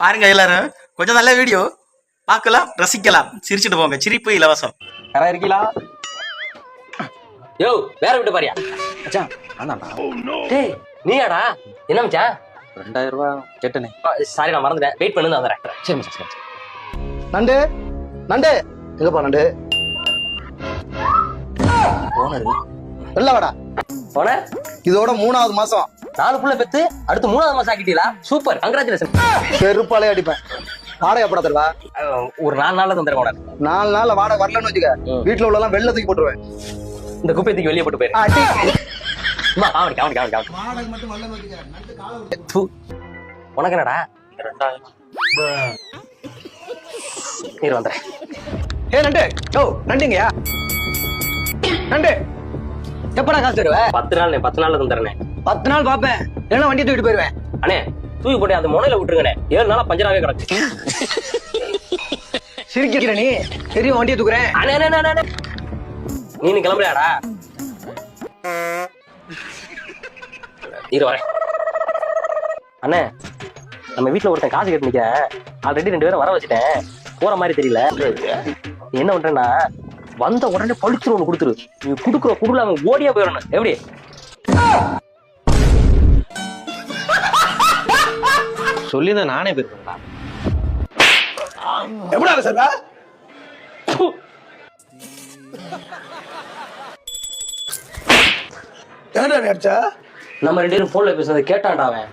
பாருங்க எல்லாரும், கொஞ்சம் நல்ல வீடியோ பார்க்கலாம், ரசிக்கலாம், சிரிச்சுட்டு போங்க. சிரிப்பு இலவசம். யாரா இருக்கீங்களா? யோ வேற விட்டு பாரியா மச்சான் அதான்டா. டேய் நீயாடா? என்ன மச்சான்? 2000 ரூபாய் கேட்டனே. சாரி நான் மறந்துட்டேன், வெயிட் பண்ணு நான் வரேன். சரி மச்சான் சரி. நண்டு நண்டு எங்கப்பா நண்டு? ஓனர் வெளில வாடா. ஓனர் இதோட 3வது மாசம் 4 புள்ள பெத்து அடுத்து 3வது மாசம் ஆக்கிட்டீங்களா? Super, congratulation. செருப்பாலே அடிப்பேன். வாடகை எப்படா தருவா? ஒரு 4 நாள்ல தந்துடுறேன் ஓனர். 4 நாள்ல வாடகை வரலன்னு வச்சுக்க, வீட்டுல உள்ளலாம் வெளில தூக்கி போட்டுருவேன். இந்த குப்பை தூக்கி வெளியே போட்டு போயிரு. அடி. அம்மா காமெடி காமெடி காமெடி காமெடி. வாடகை மட்டும் வரலன்னு வச்சுக்க, நண்டு காலை விட்டு. தூ. உனக்கு என்னடா? 2000 இரு வந்துடுறேன். ஏ நண்டு, யோ நண்டுங்கயா நண்டு, எப்படா காசு தருவ? 10 நாள்ல தந்துடுறேன். 10 நாள் பாப்பேன், இல்லைன்னா வண்டியை தூக்கிட்டு போயிருவேன். அண்ணே தூக்கி போட்டு அந்த முனையில விட்டுருங்கண்ணே. 7 நாளா பஞ்சராவே கிடக்கு. சிரிக்கிற நீ? தெரியும், வண்டியை தூக்குறேன். அண்ணே அண்ணே அண்ணே, அண்ணே நீ கிளம்பலையாடா? இரு வரேன். அண்ணே நம்ம வீட்டுல ஒருத்தன் காசு கேட்டு நிக்க, ஆல்ரெடி 2 பேரும் வர வச்சுட்டேன். போற மாதிரி தெரியல. நீ என்ன பண்றேன்னா வந்த உடனே பழிச்சு ஒண்ணு கொடுத்துரு. நீ குடுக்குற குடுல அவன் ஓடியா போயிடணும். எப்படி? சொல்லிதான் நானே போயிருக்கேன்டா. எப்படா சார்? நம்ம 2 பேரும் போன்ல பேசுறதை கேட்டான்டா அவன்.